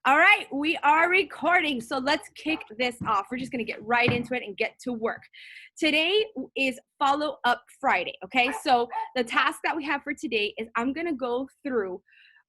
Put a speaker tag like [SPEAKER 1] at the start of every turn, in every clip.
[SPEAKER 1] All right, we are recording, so let's kick this off. We're just going to get right into it and get to work. Today is follow-up Friday, okay? So the task that we have for today is I'm going to go through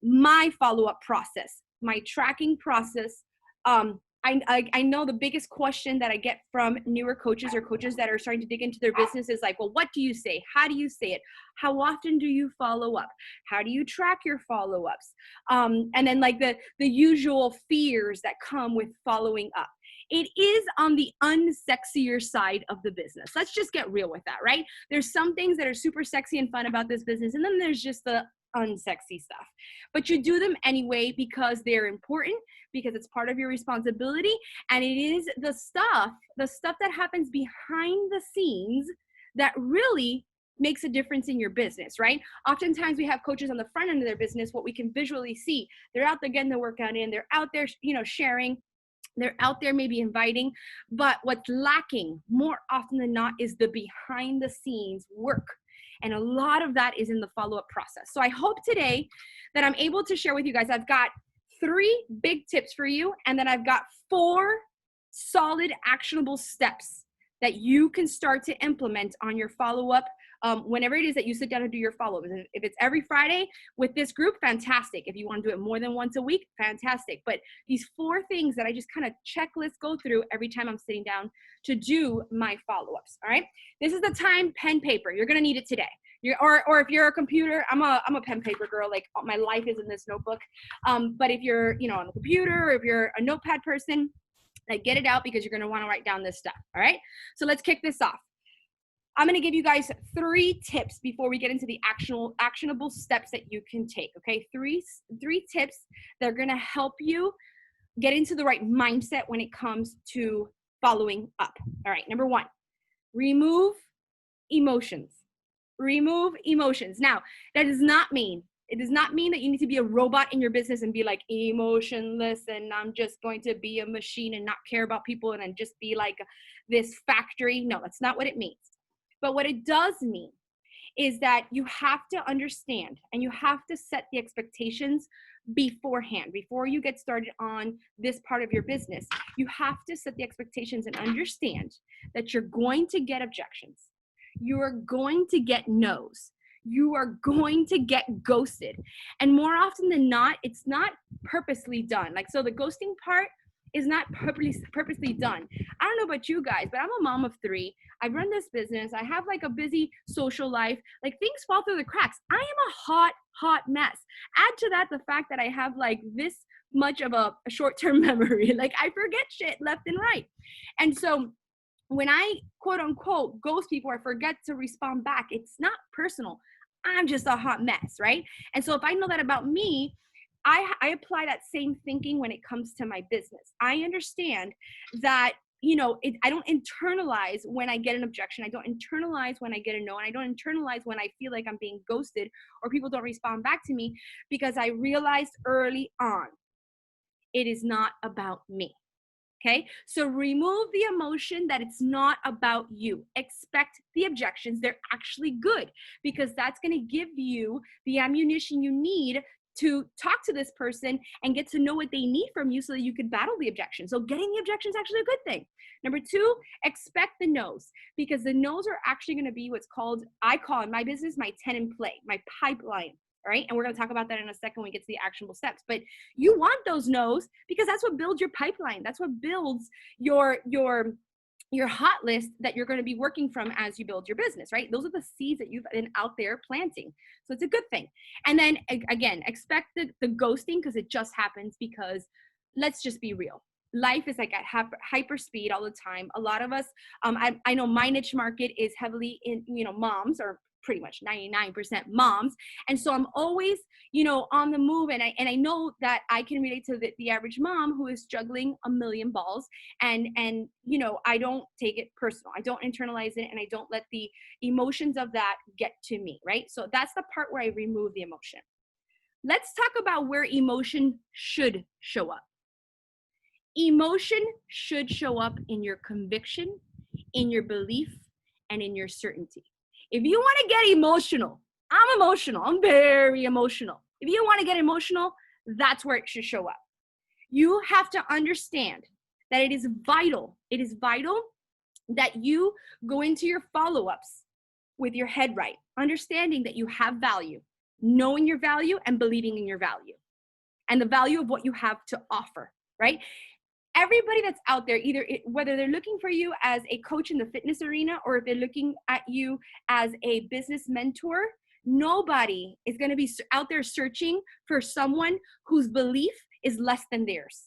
[SPEAKER 1] my follow-up process, my tracking process. I know the biggest question that I get from newer coaches or coaches that are starting to dig into their business is like, well, what do you say? How do you say it? How often do you follow up? How do you track your follow-ups? And then like the usual fears that come with following up. It is on the unsexier side of the business. Let's just get real with that, right? There's some things that are super sexy and fun about this business, and then there's just the unsexy stuff. But you do them anyway because they're important, because it's part of your responsibility, and it is the stuff that happens behind the scenes that really makes a difference in your business, right? Oftentimes we have coaches on the front end of their business, what we can visually see. They're out there getting the workout in, they're out there, sharing, they're out there maybe inviting, but what's lacking more often than not is the behind the scenes work. And a lot of that is in the follow-up process. So I hope today that I'm able to share with you guys. I've got 3 big tips for you, and then I've got 4 solid actionable steps that you can start to implement on your follow-up whenever it is that you sit down and do your follow-up. If it's every Friday with this group, fantastic. If you want to do it more than once a week, fantastic. But these 4 things that I just kind of checklist go through every time I'm sitting down to do my follow-ups, all right? This is the time, pen, paper. You're gonna need it today. Or if you're a computer, I'm a pen paper girl. Like my life is in this notebook. But if you're on the computer, or if you're a notepad person, like get it out because you're gonna want to write down this stuff. All right. So let's kick this off. I'm gonna give you guys 3 tips before we get into the actionable steps that you can take. Okay, three tips that are gonna help you get into the right mindset when it comes to following up. All right. Number 1, remove emotions. Remove emotions. Now, it does not mean that you need to be a robot in your business and be like emotionless and I'm just going to be a machine and not care about people and just be like this factory. No, that's not what it means. But what it does mean is that you have to understand and you have to set the expectations beforehand. Before you get started on this part of your business, you have to set the expectations and understand that you're going to get objections. You are going to get no's. You are going to get ghosted. And more often than not, it's not purposely done. Like, so the ghosting part is not purposely done. I don't know about you guys, but I'm a mom of 3. I run this business. I have like a busy social life. Like things fall through the cracks. I am a hot mess. Add to that the fact that I have like this much of a short-term memory. Like I forget shit left and right. And so when I quote unquote ghost people or forget to respond back, it's not personal. I'm just a hot mess, right? And so if I know that about me, I apply that same thinking when it comes to my business. I understand that, I don't internalize when I get an objection. I don't internalize when I get a no. And I don't internalize when I feel like I'm being ghosted or people don't respond back to me, because I realized early on, it is not about me. Okay, so remove the emotion that it's not about you. Expect the objections. They're actually good because that's going to give you the ammunition you need to talk to this person and get to know what they need from you so that you can battle the objection. So getting the objection is actually a good thing. Number 2, expect the no's, because the no's are actually going to be what's called, I call in my business, my 10 in play, my pipeline. All right. And we're going to talk about that in a second when we get to the actionable steps. But you want those no's because that's what builds your pipeline. That's what builds your hot list that you're going to be working from as you build your business, right? Those are the seeds that you've been out there planting. So it's a good thing. And then again, expect the ghosting, because it just happens, because let's just be real. Life is like at hyper speed all the time. A lot of us, I know my niche market is heavily in, moms, or pretty much 99% moms. And so I'm always, on the move. And I know that I can relate to the average mom who is juggling a million balls. And I don't take it personal. I don't internalize it. And I don't let the emotions of that get to me, right? So that's the part where I remove the emotion. Let's talk about where emotion should show up. Emotion should show up in your conviction, in your belief, and in your certainty. If you want to get emotional, I'm emotional. I'm very emotional. If you want to get emotional, that's where it should show up. You have to understand that it is vital that you go into your follow-ups with your head right, understanding that you have value, knowing your value and believing in your value and the value of what you have to offer, right? Everybody that's out there, whether they're looking for you as a coach in the fitness arena or if they're looking at you as a business mentor, nobody is going to be out there searching for someone whose belief is less than theirs.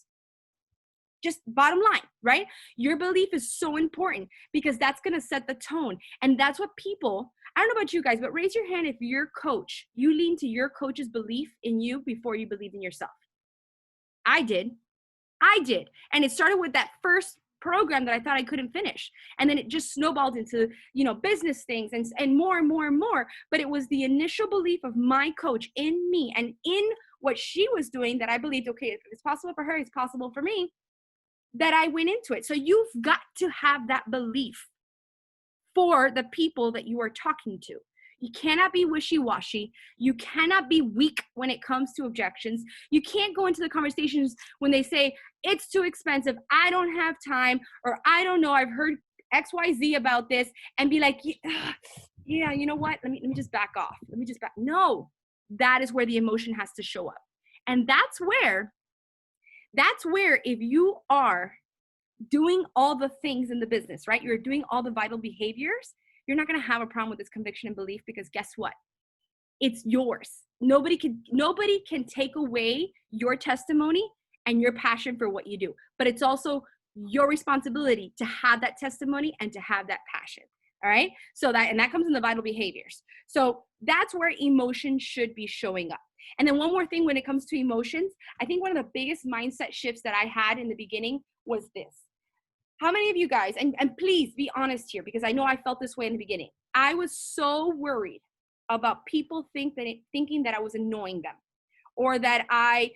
[SPEAKER 1] Just bottom line, right? Your belief is so important because that's going to set the tone. And that's what people, I don't know about you guys, but raise your hand if your coach, you lean to your coach's belief in you before you believe in yourself. I did. And it started with that first program that I thought I couldn't finish. And then it just snowballed into, business things and more and more and more. But it was the initial belief of my coach in me and in what she was doing that I believed, okay, if it's possible for her, it's possible for me, that I went into it. So you've got to have that belief for the people that you are talking to. You cannot be wishy-washy. You cannot be weak when it comes to objections. You can't go into the conversations when they say, it's too expensive, I don't have time, or I don't know, I've heard XYZ about this, and be like, yeah, you know what? Let me just back off. No, that is where the emotion has to show up. And that's where if you are doing all the things in the business, right? You're doing all the vital behaviors, you're not going to have a problem with this conviction and belief because guess what? It's yours. Nobody can take away your testimony and your passion for what you do. But it's also your responsibility to have that testimony and to have that passion. All right? So that comes in the vital behaviors. So that's where emotion should be showing up. And then one more thing when it comes to emotions, I think one of the biggest mindset shifts that I had in the beginning was this. How many of you guys, and please be honest here, because I know I felt this way in the beginning. I was so worried about people thinking that I was annoying them, or that I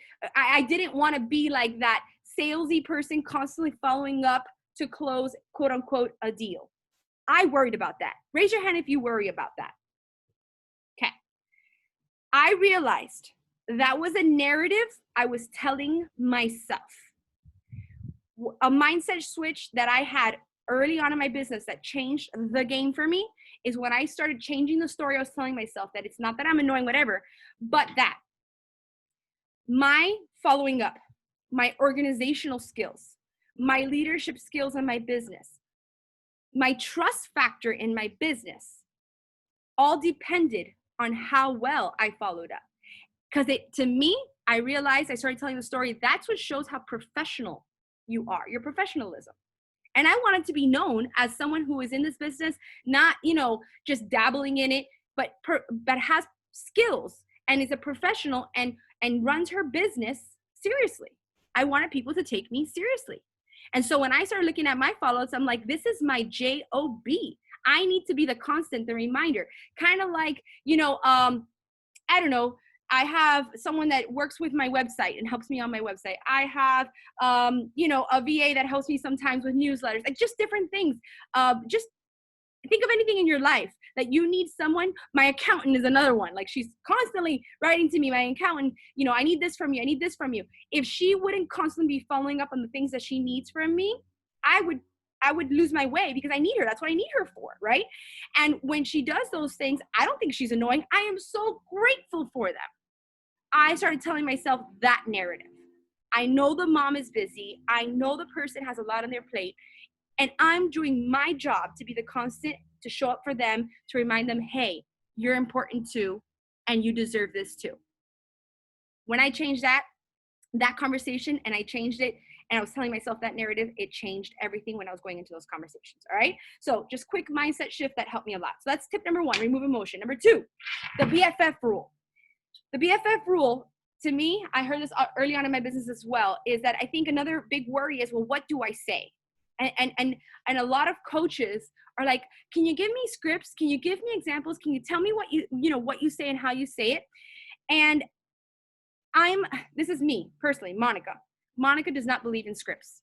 [SPEAKER 1] didn't want to be like that salesy person constantly following up to close, quote unquote, a deal. I worried about that. Raise your hand if you worry about that. Okay. I realized that was a narrative I was telling myself. A mindset switch that I had early on in my business that changed the game for me is when I started changing the story I was telling myself, that it's not that I'm annoying, whatever, but that my following up, my organizational skills, my leadership skills in my business, my trust factor in my business all depended on how well I followed up. Because to me, I realized, I started telling the story, that's what shows how professional you are, your professionalism. And I wanted to be known as someone who is in this business, not, just dabbling in it, but has skills and is a professional and runs her business seriously. I wanted people to take me seriously. And so when I started looking at my follow-ups, I'm like, this is my job. I need to be the constant, the reminder. Kind of like, I don't know, I have someone that works with my website and helps me on my website. I have, a VA that helps me sometimes with newsletters, like just different things. Just think of anything in your life that you need someone. My accountant is another one. Like she's constantly writing to me, my accountant, I need this from you. I need this from you. If she wouldn't constantly be following up on the things that she needs from me, I would lose my way because I need her. That's what I need her for, right? And when she does those things, I don't think she's annoying. I am so grateful for them. I started telling myself that narrative. I know the mom is busy. I know the person has a lot on their plate. And I'm doing my job to be the constant, to show up for them, to remind them, hey, you're important too, and you deserve this too. When I changed that conversation and I changed it, and I was telling myself that narrative, it changed everything when I was going into those conversations, all right? So just quick mindset shift that helped me a lot. So that's tip number 1, remove emotion. Number 2, the BFF rule. The BFF rule, to me, I heard this early on in my business as well, is that I think another big worry is, well, what do I say? And a lot of coaches are like, can you give me scripts? Can you give me examples? Can you tell me what you say and how you say it? And this is me personally, Monica. Monica does not believe in scripts.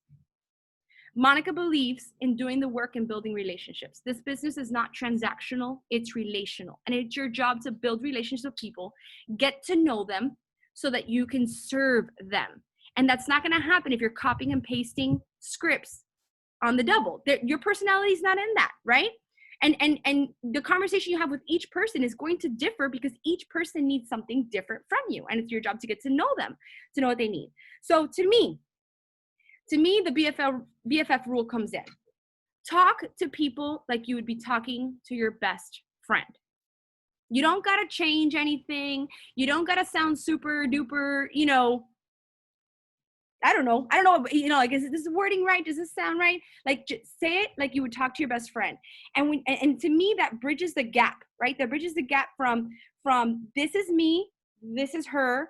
[SPEAKER 1] Monica believes in doing the work and building relationships. This business is not transactional, it's relational. And it's your job to build relationships with people, get to know them so that you can serve them. And that's not going to happen if you're copying and pasting scripts on the double. Your personality is not in that, right? And the conversation you have with each person is going to differ because each person needs something different from you. And it's your job to get to know them, to know what they need. So to me, the BFF rule comes in. Talk to people like you would be talking to your best friend. You don't got to change anything. You don't got to sound super duper, I don't know, like, is this wording right? Does this sound right? Like, just say it like you would talk to your best friend. And to me, that bridges the gap, right? That bridges the gap from this is me, this is her,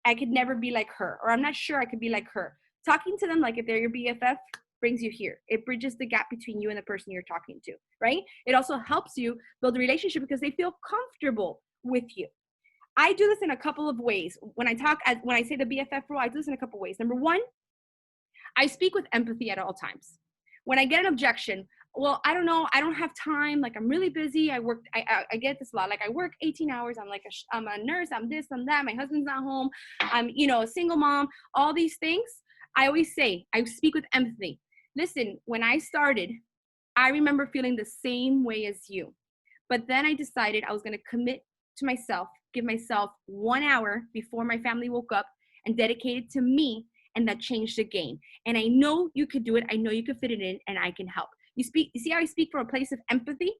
[SPEAKER 1] I could never be like her, or I'm not sure I could be like her. Talking to them like if they're your BFF brings you here. It bridges the gap between you and the person you're talking to, right? It also helps you build a relationship because they feel comfortable with you. I do this in a couple of ways. When I say the BFF rule, I do this in a couple of ways. Number one, I speak with empathy at all times. When I get an objection, well, I don't know, I don't have time, like I'm really busy, I get this a lot, like I work 18 hours, I'm a nurse, I'm this, I'm that, my husband's not home, I'm, a single mom, all these things. I always say, I speak with empathy. Listen, when I started, I remember feeling the same way as you. But then I decided I was going to commit to myself, give myself 1 hour before my family woke up and dedicate it to me, and that changed the game. And I know you could do it. I know you could fit it in, and I can help. You see how I speak from a place of empathy?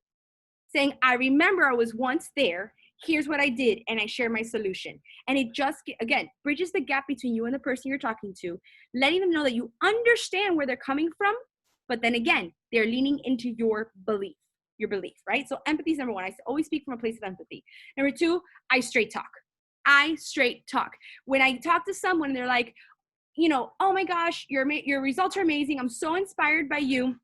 [SPEAKER 1] Saying, I remember I was once there, here's what I did, and I share my solution. And it just, again, bridges the gap between you and the person you're talking to, letting them know that you understand where they're coming from, but then again, they're leaning into your belief, right? So empathy is number one. I always speak from a place of empathy. Number two, I straight talk. When I talk to someone, they're like, oh my gosh, your results are amazing. I'm so inspired by you.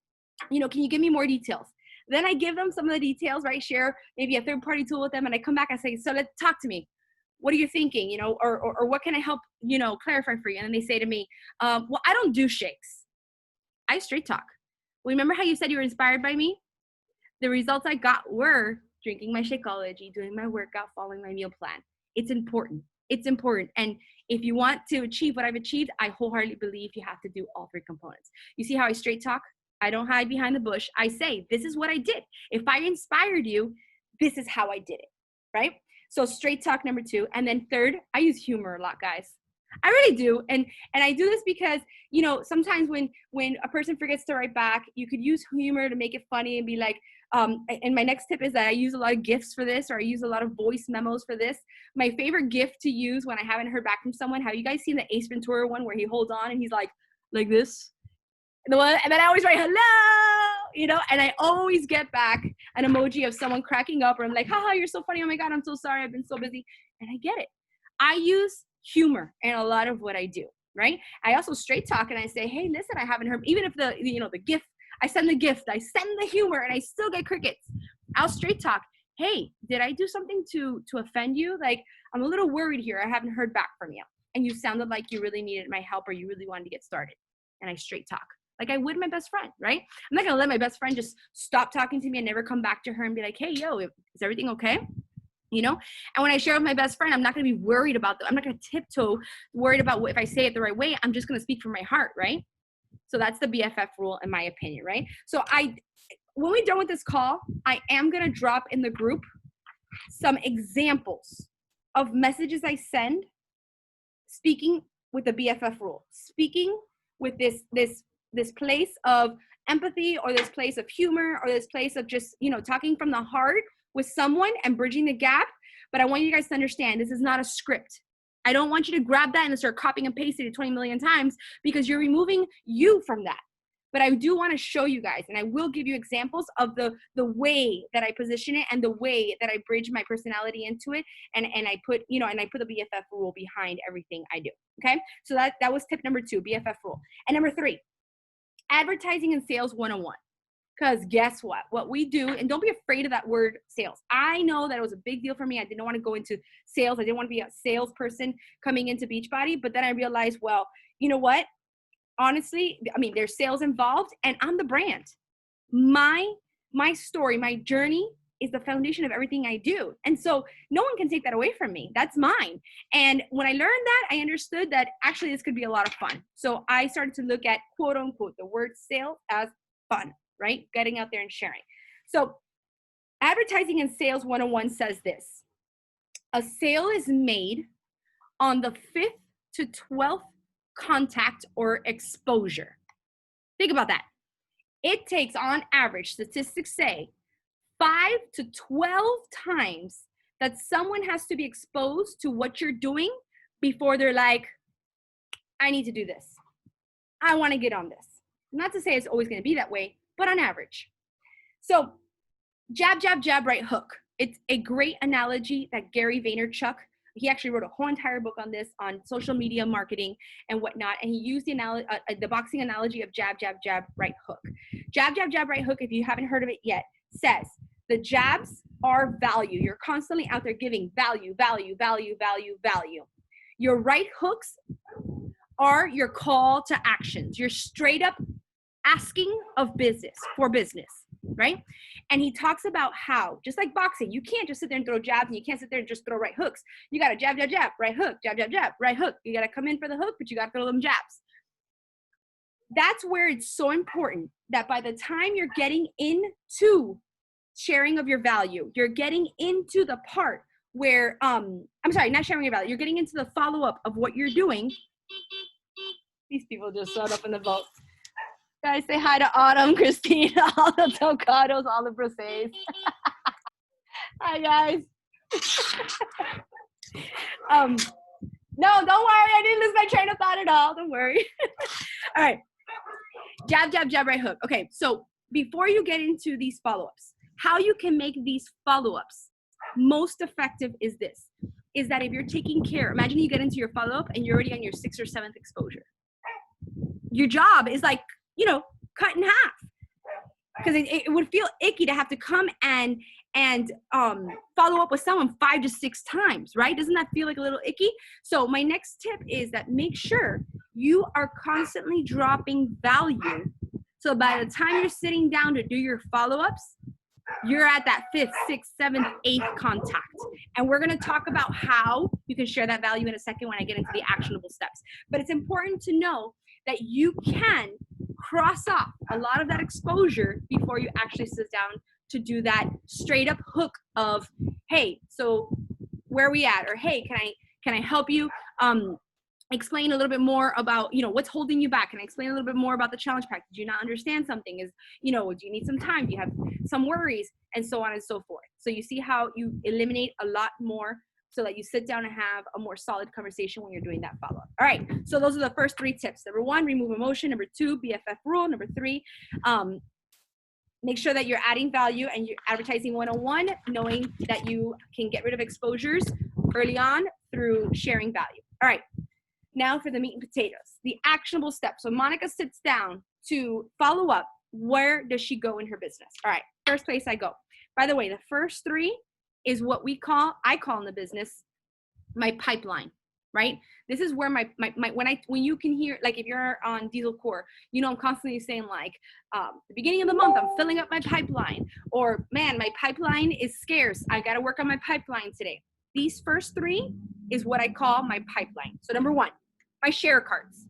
[SPEAKER 1] Can you give me more details? Then I give them some of the details, right? Share maybe a third-party tool with them, and I come back and say, so let's talk to me. What are you thinking? Or what can I help, clarify for you? And then they say to me, well, I don't do shakes. I straight talk. Remember how you said you were inspired by me? The results I got were drinking my Shakeology, doing my workout, following my meal plan. It's important. And if you want to achieve what I've achieved, I wholeheartedly believe you have to do all three components. You see how I straight talk? I don't hide behind the bush. I say, this is what I did. If I inspired you, this is how I did it, right? So straight talk, number two. And then third, I use humor a lot, guys. I really do. And I do this because, sometimes when a person forgets to write back, you could use humor to make it funny and be like, and my next tip is that I use a lot of GIFs for this, or I use a lot of voice memos for this. My favorite GIF to use when I haven't heard back from someone, have you guys seen the Ace Ventura one where he holds on and he's like this? And then I always write hello, and I always get back an emoji of someone cracking up, or I'm like, haha, you're so funny. Oh my God, I'm so sorry. I've been so busy. And I get it. I use humor in a lot of what I do, right? I also straight talk and I say, hey, listen, I haven't heard, even if the gift, I send the gift, I send the humor, and I still get crickets. I'll straight talk. Hey, did I do something to offend you? Like, I'm a little worried here. I haven't heard back from you. And you sounded like you really needed my help, or you really wanted to get started. And I straight talk. Like I would my best friend, right? I'm not going to let my best friend just stop talking to me and never come back to her and be like, hey, yo, is everything okay? And when I share with my best friend, I'm not going to be worried about that. I'm not going to tiptoe worried about if I say it the right way. I'm just going to speak from my heart, right? So that's the BFF rule, in my opinion, right? So when we're done with this call, I am going to drop in the group some examples of messages I send speaking with the BFF rule, speaking with this place of empathy, or this place of humor, or this place of just, talking from the heart with someone and bridging the gap. But I want you guys to understand, this is not a script. I don't want you to grab that and start copying and pasting it 20 million times, because you're removing you from that. But I do want to show you guys, and I will give you examples of the way that I position it and the way that I bridge my personality into it. And I put, the BFF rule behind everything I do. Okay. So that was tip number 2, BFF rule. And number 3, advertising and sales 101. Because guess what we do, and don't be afraid of that word sales. I know that it was a big deal for me. I didn't want to go into sales. I didn't want to be a salesperson coming into Beachbody. But then I realized, well, you know what? Honestly, there's sales involved, and I'm the brand. My story, my journey is the foundation of everything I do. And so no one can take that away from me. That's mine. And when I learned that, I understood that actually this could be a lot of fun. So I started to look at quote unquote the word sales as fun, right? Getting out there and sharing. So Advertising and Sales 101 says this: a sale is made on the 5th to 12th contact or exposure. Think about that. It takes, on average, statistics say, 5 to 12 times that someone has to be exposed to what you're doing before they're like, I need to do this. I want to get on this. Not to say it's always going to be that way, but on average. So jab, jab, jab, right hook. It's a great analogy that Gary Vaynerchuk, he actually wrote a whole entire book on this, on social media marketing and whatnot. And he used the boxing analogy of jab, jab, jab, right hook. Jab, jab, jab, right hook, if you haven't heard of it yet, says the jabs are value. You're constantly out there giving value, value, value, value, value. Your right hooks are your call to actions. You're straight up asking of business for business, right? And he talks about how, just like boxing, you can't just sit there and throw jabs, and you can't sit there and just throw right hooks. You got to jab, jab, jab, right hook, jab, jab, jab, right hook. You got to come in for the hook, but you got to throw them jabs. That's where it's so important that by the time you're getting into sharing of your value, you're getting into the part where, I'm sorry, not sharing your value, you're getting into the follow-up of what you're doing. These people just showed up in the boat. Guys, say hi to Autumn, Christina, all the Tocados, all the Brosses. Hi, guys. No, don't worry. I didn't lose my train of thought at all. Don't worry. All right. Jab, jab, jab, right hook. Okay, so before you get into these follow-ups, how you can make these follow-ups most effective is this, is that if you're taking care, imagine you get into your follow-up and you're already on your 6th or 7th exposure. Your job is like, cut in half, because it would feel icky to have to come and follow up with someone 5 to 6 times, right? Doesn't that feel like a little icky? So my next tip is that make sure you are constantly dropping value. So by the time you're sitting down to do your follow-ups, you're at that 5th, 6th, 7th, 8th contact. And we're going to talk about how you can share that value in a second when I get into the actionable steps. But it's important to know that you can cross off a lot of that exposure before you actually sit down to do that straight up hook of, hey, so where are we at? Or hey, can I help you explain a little bit more about, what's holding you back? Can I explain a little bit more about the challenge pack? Did you not understand something? Do you need some time? Do you have some worries? And so on and so forth. So you see how you eliminate a lot more so that you sit down and have a more solid conversation when you're doing that follow-up. All right, so those are the first 3 tips. Number 1, remove emotion. Number 2, BFF rule. Number 3, make sure that you're adding value, and you're advertising 101, knowing that you can get rid of exposures early on through sharing value. All right, now for the meat and potatoes, the actionable steps. So Monica sits down to follow up. Where does she go in her business? All right, first place I go. By the way, the first 3 is what I call in the business, my pipeline, right? This is where when you can hear, like if you're on Diesel Core, I'm constantly saying like, the beginning of the month, I'm filling up my pipeline, or man, my pipeline is scarce. I got to work on my pipeline today. These first 3 is what I call my pipeline. So number 1, my share cards.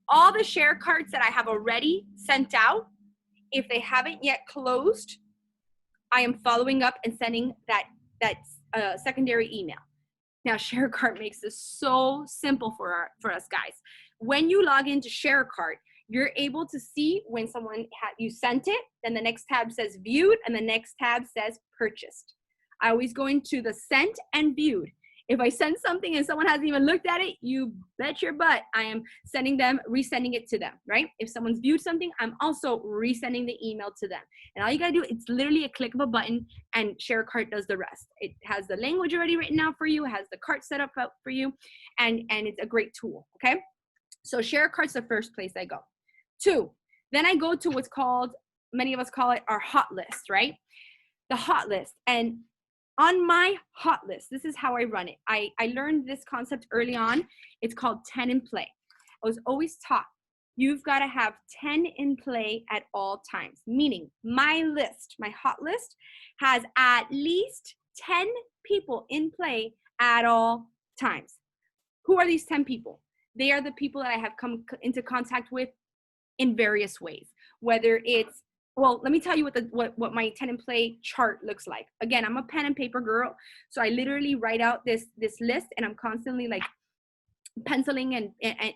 [SPEAKER 1] All the share cards that I have already sent out, if they haven't yet closed, I am following up and sending that secondary email. Now, ShareCart makes this so simple for us guys. When you log into ShareCart, you're able to see when you sent it, then the next tab says viewed, and the next tab says purchased. I always go into the sent and viewed. If I send something and someone hasn't even looked at it, you bet your butt I am resending it to them, right? If someone's viewed something, I'm also resending the email to them. And all you gotta do, it's literally a click of a button, and ShareCart does the rest. It has the language already written out for you, it has the cart set up for you, and it's a great tool, okay? So ShareCart's the first place I go. 2, then I go to what's called, many of us call it our hot list, right? The hot list. And on my hot list, this is how I run it. I learned this concept early on. It's called 10 in play. I was always taught you've got to have 10 in play at all times. Meaning my list, my hot list has at least 10 people in play at all times. Who are these 10 people? They are the people that I have come into contact with in various ways, whether it's, well, let me tell you what my 10 in play chart looks like. Again, I'm a pen and paper girl, so I literally write out this list, and I'm constantly like penciling and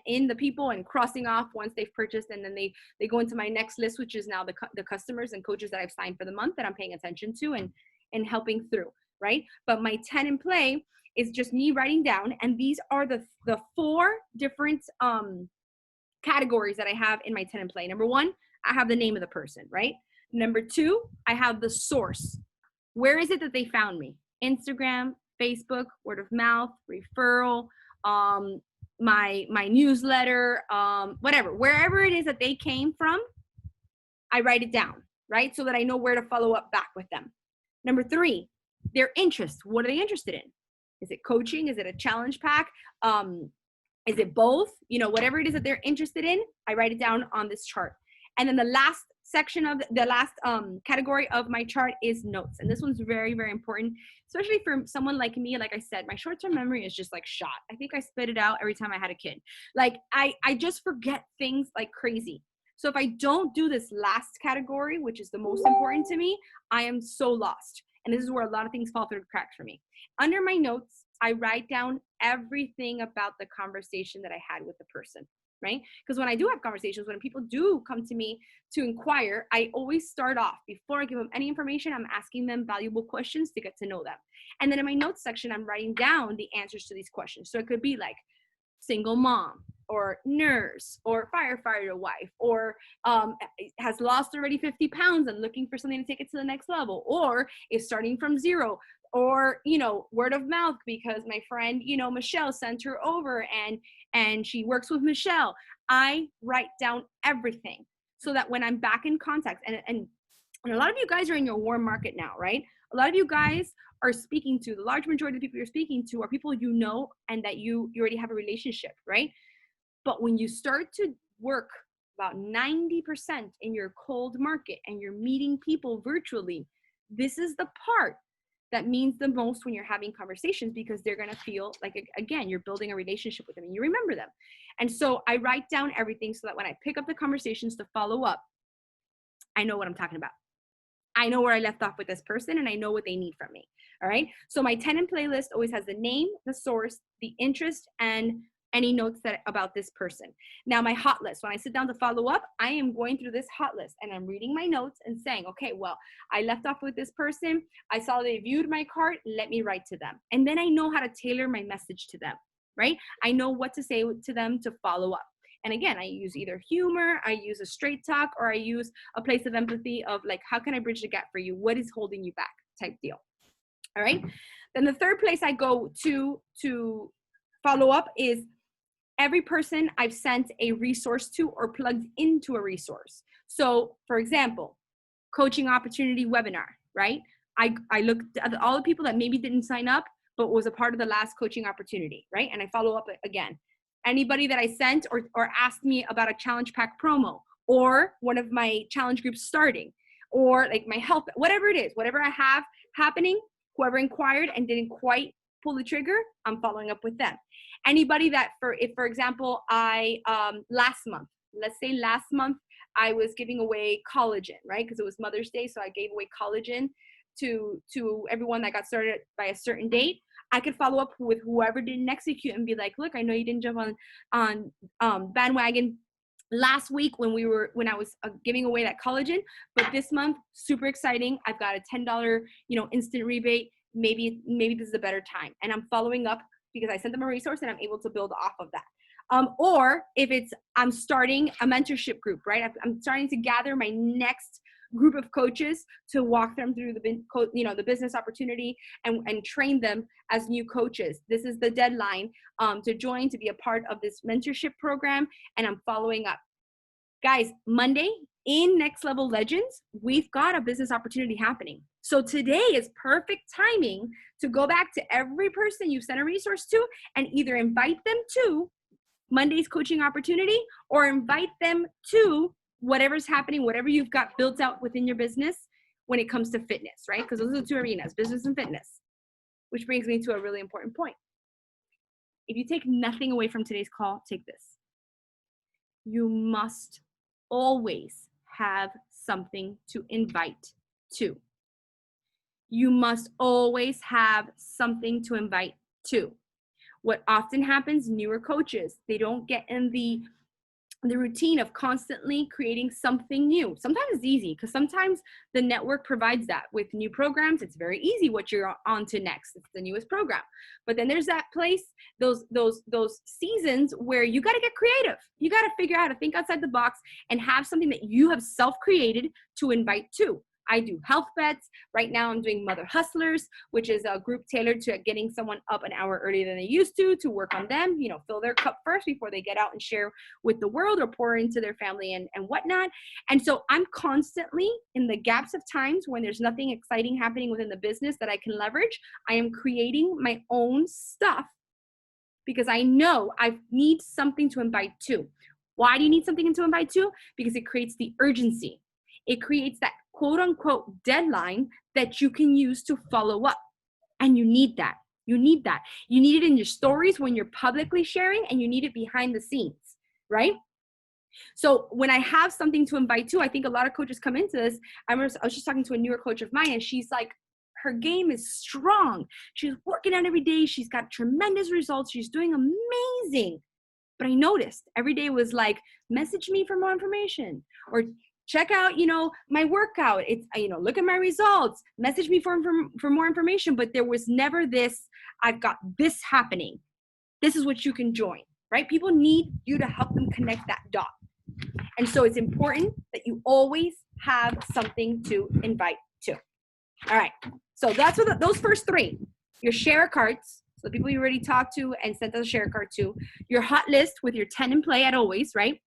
[SPEAKER 1] in the people and crossing off once they've purchased, and then they go into my next list, which is now the customers and coaches that I've signed for the month that I'm paying attention to and helping through, right? But my 10 in play is just me writing down, and these are the 4 different categories that I have in my 10 in play. Number 1, I have the name of the person, right? Number 2, I have the source. Where is it that they found me? Instagram, Facebook, word of mouth, referral, my newsletter, whatever, wherever it is that they came from, I write it down, right? So that I know where to follow up back with them. Number 3, their interest. What are they interested in? Is it coaching? Is it a challenge pack? Is it both? You know, whatever it is that they're interested in, I write it down on this chart. And then the last section of the last category of my chart is notes. And this one's very, very important, especially for someone like me. Like I said, my short-term memory is just like shot. I think I spit it out every time I had a kid. Like I just forget things like crazy. So if I don't do this last category, which is the most important to me, I am so lost. And this is where a lot of things fall through the cracks for me. Under my notes, I write down everything about the conversation that I had with the person, right? Because when I do have conversations, when people do come to me to inquire, I always start off, before I give them any information, I'm asking them valuable questions to get to know them. And then in my notes section, I'm writing down the answers to these questions. So it could be like single mom, or nurse, or firefighter wife, or has lost already 50 pounds and looking for something to take it to the next level, or is starting from zero, or, you know, word of mouth because my friend, you know, Michelle sent her over and she works with Michelle. I write down everything so that when I'm back in contact, and a lot of you guys are in your warm market now, right? A lot of you guys are speaking to, the large majority of the people you're speaking to are people you know and that you already have a relationship, right? But when you start to work about 90% in your cold market and you're meeting people virtually, this is the part that means the most when you're having conversations, because they're going to feel like, again, you're building a relationship with them and you remember them. And so I write down everything so that when I pick up the conversations to follow up, I know what I'm talking about. I know where I left off with this person and I know what they need from me. All right. So my 10 in playlist always has the name, the source, the interest, and any notes that about this person. Now my hot list, when I sit down to follow up, I am going through this hot list and I'm reading my notes and saying, okay, well, I left off with this person. I saw they viewed my cart. Let me write to them. And then I know how to tailor my message to them, right? I know what to say to them to follow up. And again, I use either humor, I use a straight talk, or I use a place of empathy of like, how can I bridge the gap for you? What is holding you back type deal. All right. Then the third place I go to follow up is every person I've sent a resource to or plugged into a resource. So for example, coaching opportunity webinar, right? I looked at all the people that maybe didn't sign up, but was a part of the last coaching opportunity, right? And I follow up again. Anybody that I sent or asked me about a challenge pack promo, or one of my challenge groups starting, or like my health, whatever it is, whatever I have happening, whoever inquired and didn't quite pull the trigger, I'm following up with them. Anybody that, for example, I last month I was giving away collagen, right? Because it was Mother's Day, so I gave away collagen to everyone that got started by a certain date. I could follow up with whoever didn't execute and be like, look, I know you didn't jump on bandwagon last week when I was giving away that collagen, but this month, super exciting. I've got a $10, instant rebate. Maybe this is a better time. And I'm following up because I sent them a resource and I'm able to build off of that. Or if I'm starting a mentorship group, right? I'm starting to gather my next group of coaches to walk them through the business opportunity and train them as new coaches. This is the deadline to join, to be a part of this mentorship program, and I'm following up. Guys, Monday in Next Level Legends, we've got a business opportunity happening. So today is perfect timing to go back to every person you sent a resource to and either invite them to Monday's coaching opportunity, or invite them to whatever's happening, whatever you've got built out within your business when it comes to fitness, right? Because those are the two arenas, business and fitness. Which brings me to a really important point. If you take nothing away from today's call, take this. You must always have something to invite to. You must always have something to invite to. What often happens, newer coaches, they don't get in the routine of constantly creating something new. Sometimes it's easy because sometimes the network provides that with new programs. It's very easy what you're on to next. It's the newest program. But then there's that place, those seasons where you got to get creative. You got to figure out how to think outside the box and have something that you have self-created to invite to. I do health bets. Right now I'm doing Mother Hustlers, which is a group tailored to getting someone up an hour earlier than they used to work on them, you know, fill their cup first before they get out and share with the world or pour into their family and whatnot. And so I'm constantly in the gaps of times when there's nothing exciting happening within the business that I can leverage. I am creating my own stuff because I know I need something to invite to. Why do you need something to invite to? Because it creates the urgency. It creates that quote unquote deadline that you can use to follow up. And you need that. You need that. You need it in your stories when you're publicly sharing, and you need it behind the scenes, right? So when I have something to invite to, I think a lot of coaches come into this. I was just talking to a newer coach of mine, and she's like, her game is strong. She's working out every day. She's got tremendous results. She's doing amazing. But I noticed every day was like, message me for more information, or check out, you know, my workout. It's, you know, look at my results, message me for more information. But there was never this, I've got this happening. This is what you can join, right? People need you to help them connect that dot. And so it's important that you always have something to invite to. All right. So that's what those first three, your share cards. So the people you already talked to and sent us a share card to, your hot list with your 10 in play at always, right?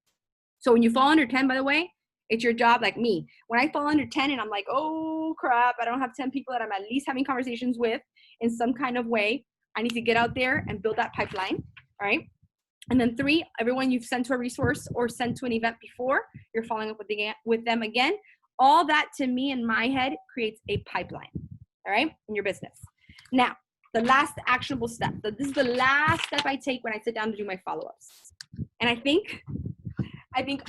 [SPEAKER 1] So when you fall under 10, by the way, it's your job, like me. When I fall under 10 and I'm like, oh crap, I don't have 10 people that I'm at least having conversations with in some kind of way, I need to get out there and build that pipeline, all right? And then 3, everyone you've sent to a resource or sent to an event before, you're following up with them again. All that, to me, in my head, creates a pipeline, all right, in your business. Now, the last actionable step. So this is the last step I take when I sit down to do my follow-ups. And I think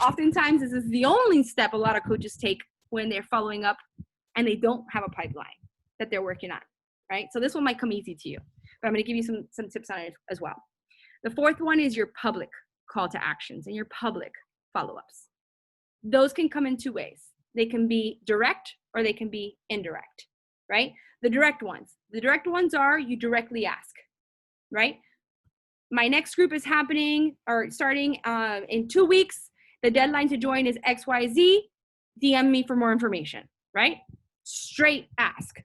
[SPEAKER 1] oftentimes this is the only step a lot of coaches take when they're following up and they don't have a pipeline that they're working on, right? So this one might come easy to you, but I'm going to give you some tips on it as well. The 4th one is your public call to actions and your public follow-ups. Those can come in 2 ways. They can be direct or they can be indirect, right? The direct ones are you directly ask, right? My next group is happening or starting in 2 weeks. The deadline to join is XYZ. DM me for more information, right? Straight ask,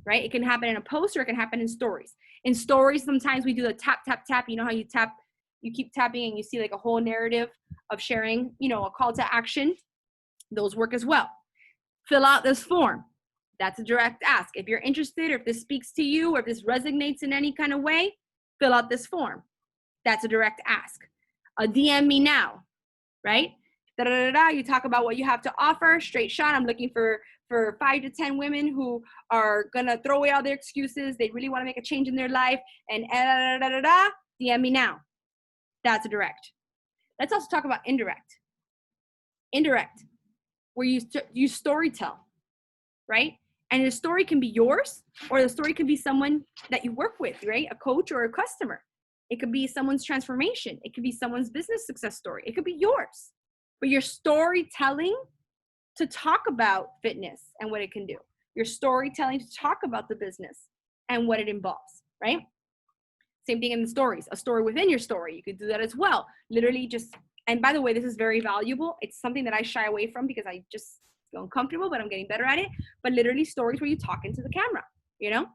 [SPEAKER 1] right? It can happen in a post or it can happen in stories. In stories, sometimes we do the tap, tap, tap. You know how you tap, you keep tapping and you see like a whole narrative of sharing, you know, a call to action. Those work as well. Fill out this form. That's a direct ask. If you're interested or if this speaks to you or if this resonates in any kind of way, fill out this form. That's a direct ask. A DM me now, right? You talk about what you have to offer. Straight shot. I'm looking for 5 to 10 women who are gonna throw away all their excuses. They really want to make a change in their life. And DM me now. That's a direct. Let's also talk about indirect. Indirect, where you story tell, right? And the story can be yours, or the story can be someone that you work with, right? A coach or a customer. It could be someone's transformation. It could be someone's business success story. It could be yours. But your storytelling to talk about fitness and what it can do. Your storytelling to talk about the business and what it involves, right? Same thing in the stories. A story within your story. You could do that as well. Literally just, and by the way, this is very valuable. It's something that I shy away from because I just feel uncomfortable, but I'm getting better at it. But literally stories where you talk into the camera, you know?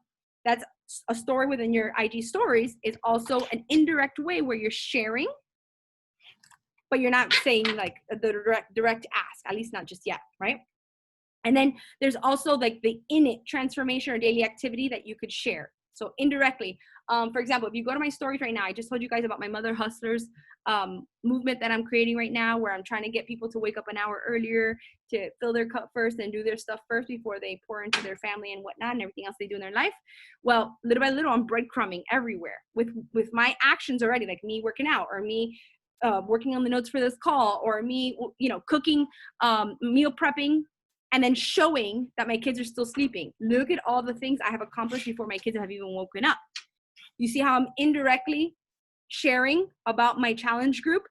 [SPEAKER 1] That's a story within your IG stories is also an indirect way where you're sharing, but you're not saying like the direct ask, at least not just yet, right? And then there's also like the in it transformation or daily activity that you could share. So indirectly, for example, if you go to my stories right now, I just told you guys about my Mother Hustlers movement that I'm creating right now, where I'm trying to get people to wake up an hour earlier, to fill their cup first and do their stuff first before they pour into their family and whatnot and everything else they do in their life. Well, little by little, I'm breadcrumbing everywhere with my actions already, like me working out, or me working on the notes for this call, or me, cooking, meal prepping, and then showing that my kids are still sleeping. Look at all the things I have accomplished before my kids have even woken up. You see how I'm indirectly sharing about my challenge group,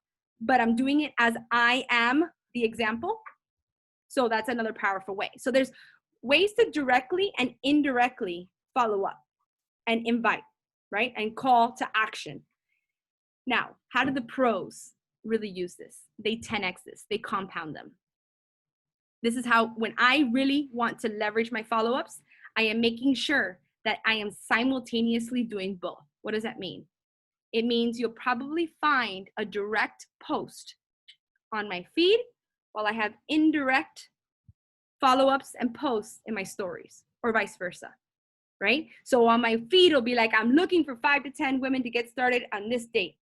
[SPEAKER 1] but I'm doing it as I am the example. So that's another powerful way. So there's ways to directly and indirectly follow up and invite, right? And call to action. Now, how do the pros really use this? They 10x this, they compound them. This is how, when I really want to leverage my follow-ups, I am making sure that I am simultaneously doing both. What does that mean? It means you'll probably find a direct post on my feed while I have indirect follow-ups and posts in my stories, or vice versa, right? So on my feed, it'll be like, I'm looking for 5 to 10 women to get started on this date.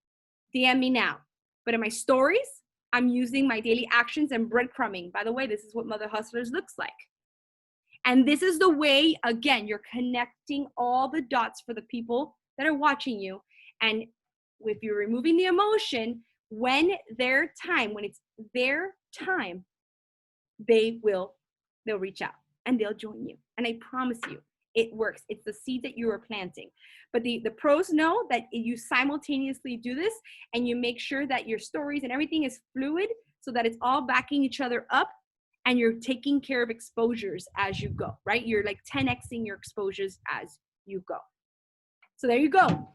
[SPEAKER 1] DM me now. But in my stories, I'm using my daily actions and breadcrumbing. By the way, this is what Mother Hustlers looks like. And this is the way, again, you're connecting all the dots for the people that are watching you. And if you're removing the emotion, when it's their time, they'll reach out and they'll join you. And I promise you, it works. It's the seed that you are planting. But the pros know that you simultaneously do this, and you make sure that your stories and everything is fluid, so that it's all backing each other up, and you're taking care of exposures as you go, right? You're like 10xing your exposures as you go. So there you go.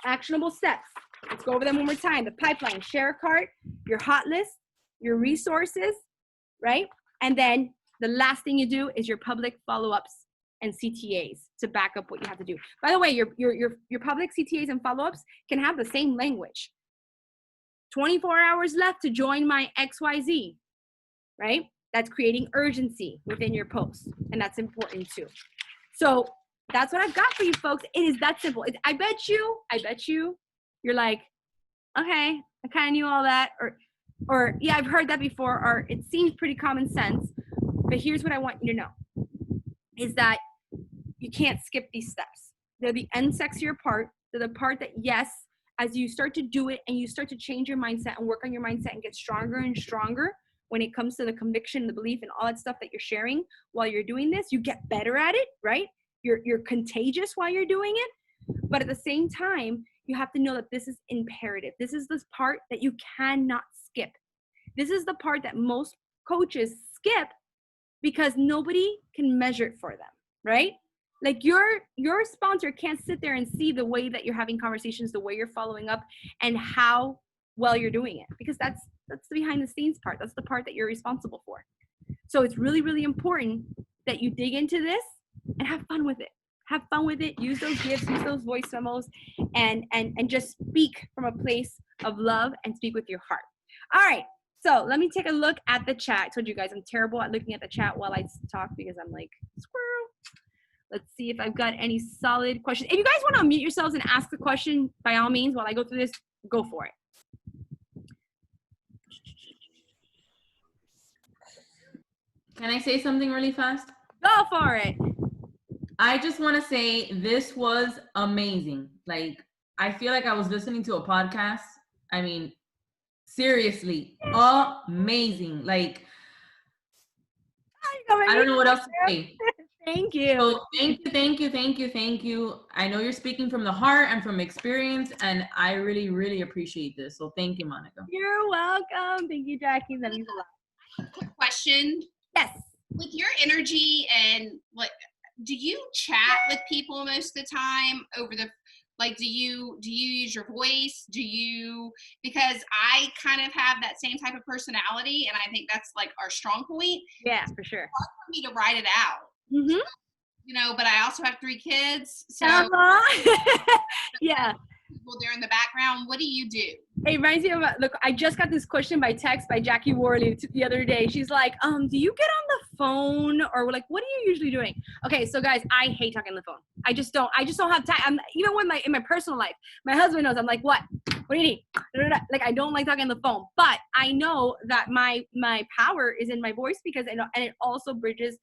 [SPEAKER 1] Actionable steps. Let's go over them one more time. The pipeline, share a cart, your hot list, your resources, right? And then the last thing you do is your public follow-ups and CTAs to back up what you have to do. By the way, your public CTAs and follow-ups can have the same language. 24 hours left to join my XYZ, right? That's creating urgency within your posts, and that's important too. So that's what I've got for you folks. It is that simple. I bet you, you're like, okay, I kind of knew all that, or yeah, I've heard that before, or it seems pretty common sense. But here's what I want you to know, is that you can't skip these steps. They're the unsexier part. They're the part that, yes, as you start to do it and you start to change your mindset and work on your mindset and get stronger and stronger when it comes to the conviction, the belief, and all that stuff that you're sharing while you're doing this, you get better at it, right? You're contagious while you're doing it. But at the same time, you have to know that this is imperative. This is this part that you cannot skip. This is the part that most coaches skip because nobody can measure it for them, right? Like your sponsor can't sit there and see the way that you're having conversations, the way you're following up, and how well you're doing it, because that's the behind the scenes part. That's the part that you're responsible for. So it's really, really important that you dig into this and have fun with it. Have fun with it. Use those gifts, use those voice memos, and just speak from a place of love and speak with your heart. All right. So let me take a look at the chat. I told you guys I'm terrible at looking at the chat while I talk because I'm like, squirrel. Let's see if I've got any solid questions. If you guys want to unmute yourselves and ask the question, by all means, while I go through this, go for it.
[SPEAKER 2] Can I say something really fast?
[SPEAKER 1] Go for it.
[SPEAKER 2] I just want to say this was amazing. Like, I feel like I was listening to a podcast. I mean, seriously, amazing. Like, I don't know what else to say.
[SPEAKER 1] Thank you.
[SPEAKER 2] So thank you. I know you're speaking from the heart and from experience, and I really, really appreciate this. So thank you, Monica.
[SPEAKER 1] You're welcome. Thank you, Jackie. That means a lot.
[SPEAKER 3] Quick question.
[SPEAKER 1] Yes.
[SPEAKER 3] With your energy and what, do you chat with people most of the time over the, like, do you use your voice? Because I kind of have that same type of personality, and I think that's like our strong point.
[SPEAKER 1] Yeah, for sure.
[SPEAKER 3] It's hard for me to write it out.
[SPEAKER 1] Mm-hmm.
[SPEAKER 3] So, but I also have 3 kids. So
[SPEAKER 1] yeah.
[SPEAKER 3] people there in the background. What do you do?
[SPEAKER 1] It reminds me of, look, I just got this question by text by Jackie Worley the other day. She's like, do you get on the phone, or we're like, what are you usually doing? Okay, so guys, I hate talking on the phone. I just don't have time. Even when in my personal life, my husband knows, I'm like, what do you need? Like, I don't like talking on the phone, but I know that my power is in my voice, because and it also bridges,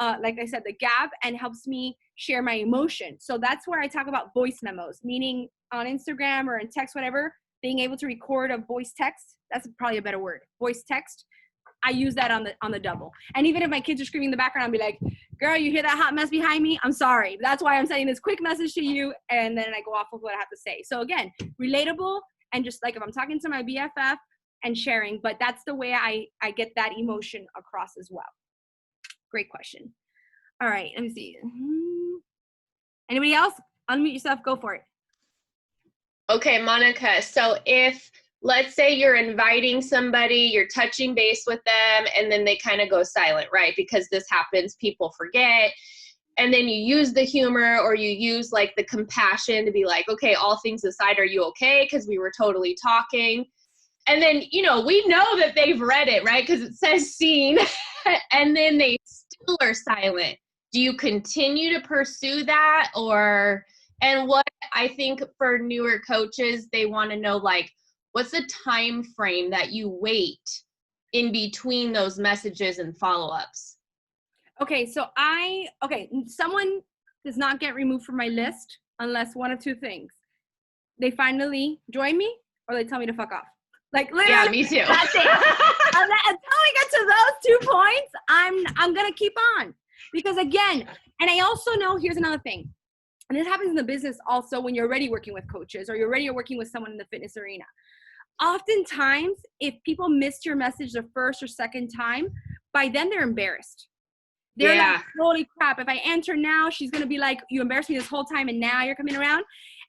[SPEAKER 1] like I said, the gap, and helps me share my emotion. So that's where I talk about voice memos, meaning on Instagram or in text, whatever, being able to record a voice text. That's probably a better word. Voice text. I use that on the double. And even if my kids are screaming in the background, I'll be like, girl, you hear that hot mess behind me? I'm sorry. That's why I'm sending this quick message to you. And then I go off with what I have to say. So again, relatable, and just like if I'm talking to my BFF and sharing, but that's the way I get that emotion across as well. Great question. All right, let me see. Anybody else? Unmute yourself, go for it.
[SPEAKER 4] Okay, Monica, so if, let's say you're inviting somebody, you're touching base with them, and then they kind of go silent, right? Because this happens, people forget. And then you use the humor, or you use like the compassion to be like, okay, all things aside, are you okay? Because we were totally talking. And then, we know that they've read it, right? Because it says seen, and then they still are silent. Do you continue to pursue that? And what I think for newer coaches, they want to know, like, what's the time frame that you wait in between those messages and follow-ups?
[SPEAKER 1] Okay, so someone does not get removed from my list unless one of two things. They finally join me, or they tell me to fuck off. Like, literally,
[SPEAKER 4] yeah, me too.
[SPEAKER 1] That's it. Until we get to those 2 points, I'm gonna keep on. Because again, and I also know, here's another thing, and this happens in the business also when you're already working with coaches, or you're already working with someone in the fitness arena. Oftentimes, if people missed your message the first or second time, by then they're embarrassed. They're like, holy crap, if I answer now, she's going to be like, you embarrassed me this whole time and now you're coming around.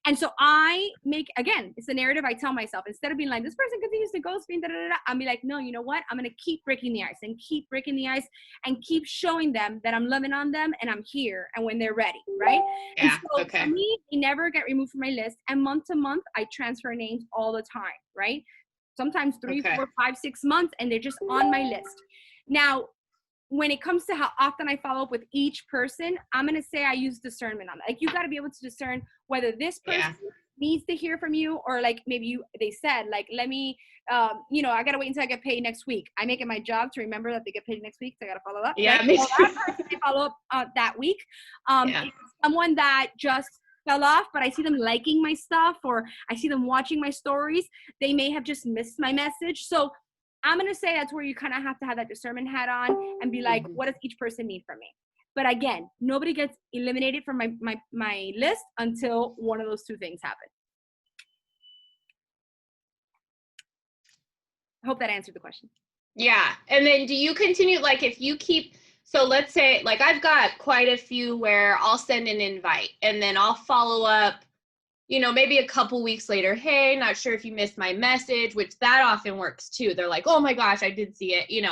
[SPEAKER 1] And so I make, again, it's a narrative I tell myself. Instead of being like, this person continues to ghost me, I'll be like, no, you know what? I'm going to keep breaking the ice and keep breaking the ice and keep showing them that I'm loving on them and I'm here and when they're ready, right?
[SPEAKER 4] Yeah,
[SPEAKER 1] and so for me, they never get removed from my list. And month to month, I transfer names all the time, right? Sometimes 3, 4, 5, 6 months, and they're just on my list. Now, when it comes to how often I follow up with each person, I'm going to say I use discernment on that. Like, you got to be able to discern whether this person needs to hear from you, or like maybe they said, like, let me, I got to wait until I get paid next week. I make it my job to remember that they get paid next week, so I got to follow up.
[SPEAKER 4] Yeah,
[SPEAKER 1] right?
[SPEAKER 4] me
[SPEAKER 1] So that person, I follow up that week. If someone that just fell off, but I see them liking my stuff, or I see them watching my stories, they may have just missed my message. So I'm going to say that's where you kind of have to have that discernment hat on and be like, what does each person need from me? But again, nobody gets eliminated from my list until one of those two things happen. I hope that answered the question.
[SPEAKER 4] Yeah. And then do you continue, like, if you keep, so let's say, like, I've got quite a few where I'll send an invite and then I'll follow up, maybe a couple weeks later, hey, not sure if you missed my message, which that often works too. They're like, oh my gosh, I did see it,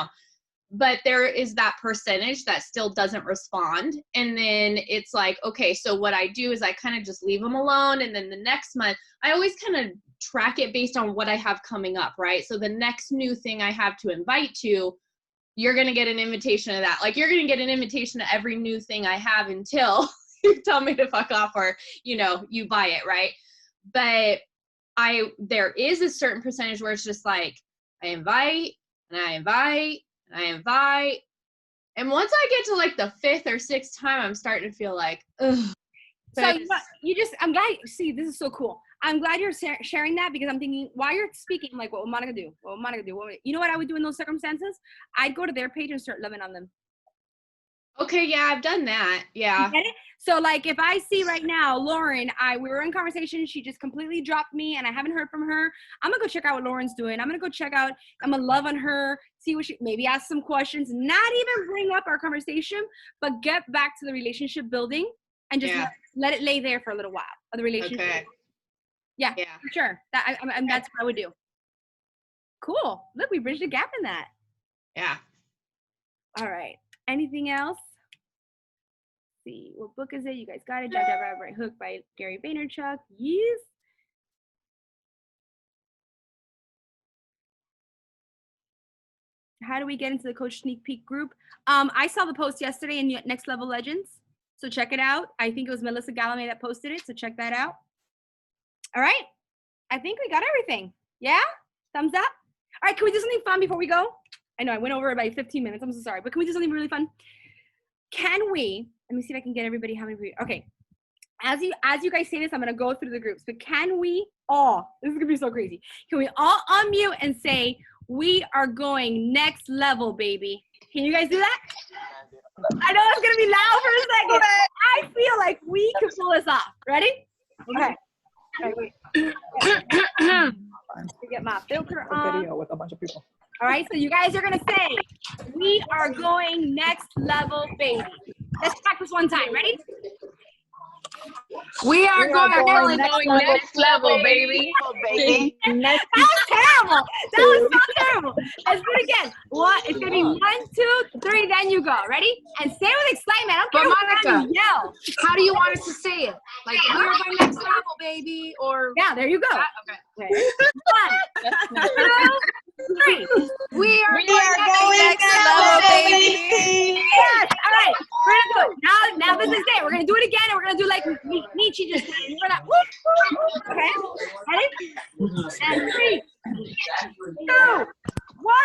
[SPEAKER 4] but there is that percentage that still doesn't respond. And then it's like, okay, so what I do is I kind of just leave them alone. And then the next month, I always kind of track it based on what I have coming up, right? So the next new thing I have to invite to, you're going to get an invitation to that. Like, you're going to get an invitation to every new thing I have until you tell me to fuck off, or, you buy it, right? But there is a certain percentage where it's just like, I invite and I invite and I invite. And once I get to like the 5th or 6th time, I'm starting to feel like, ugh.
[SPEAKER 1] So I'm glad, see, this is so cool. I'm glad you're sharing that, because I'm thinking, while you're speaking, I'm like, what would Monica do? What would Monica do? You know what I would do in those circumstances? I'd go to their page and start loving on them.
[SPEAKER 4] Okay, yeah, I've done that. Yeah.
[SPEAKER 1] You get it? So like, if I see right now, Lauren, we were in conversation, she just completely dropped me and I haven't heard from her. I'm gonna go check out what Lauren's doing. I'm gonna love on her, see what maybe ask some questions, not even bring up our conversation, but get back to the relationship building and just let it lay there for a little while of the relationship.
[SPEAKER 4] Okay.
[SPEAKER 1] Yeah, for sure. That's what I would do. Cool. Look, we bridged a gap in that.
[SPEAKER 4] Yeah.
[SPEAKER 1] All right. Anything else? Let's see, what book is it? You guys got it. Jack Rabbit Hook by Gary Vaynerchuk. Yes. How do we get into the Coach Sneak Peek group? I saw the post yesterday in Next Level Legends, so check it out. I think it was Melissa Gallamay that posted it, so check that out. All right, I think we got everything. Yeah, thumbs up. All right, can we do something fun before we go? I know I went over it by 15 minutes. I'm so sorry, but can we do something really fun? Can we? Let me see if I can get everybody. How many? Okay. As you guys say this, I'm gonna go through the groups. But can we all? This is gonna be so crazy. Can we all unmute and say we are going next level, baby? Can you guys do that? I know it's gonna be loud for a second. I feel like we can pull this off. Ready? Okay. All right, wait. Get my filter on.
[SPEAKER 5] Video with a bunch of people.
[SPEAKER 1] All right, so you guys are gonna say, we are going next level, baby. Let's practice one time. Ready?
[SPEAKER 4] We are going
[SPEAKER 5] next level,
[SPEAKER 4] baby.
[SPEAKER 1] That was terrible. That was so terrible. Let's do it again. It's gonna be 1, 2, 3, then you go. Ready? And say it with excitement. I don't care what time you yell.
[SPEAKER 4] How do you want us to say it? Like, we're going next level, baby, or
[SPEAKER 1] Yeah, there you go.
[SPEAKER 4] okay.
[SPEAKER 1] 1, 2, 3.
[SPEAKER 4] We are
[SPEAKER 6] going next level, baby.
[SPEAKER 1] Yes. All right. We're gonna do it. Now this is it. We're gonna do it again, and we're gonna do like Nietzsche just did. We're gonna okay. Ready? And 3, 2, 1.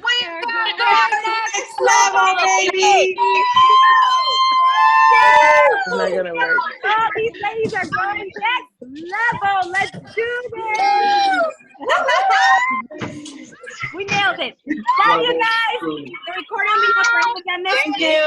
[SPEAKER 4] We're going
[SPEAKER 6] Next level, baby.
[SPEAKER 5] It's not gonna work.
[SPEAKER 1] All these ladies are going next level. Let's do this. We nailed it. Love you guys. The recording will be up for again this week.
[SPEAKER 6] Thank you.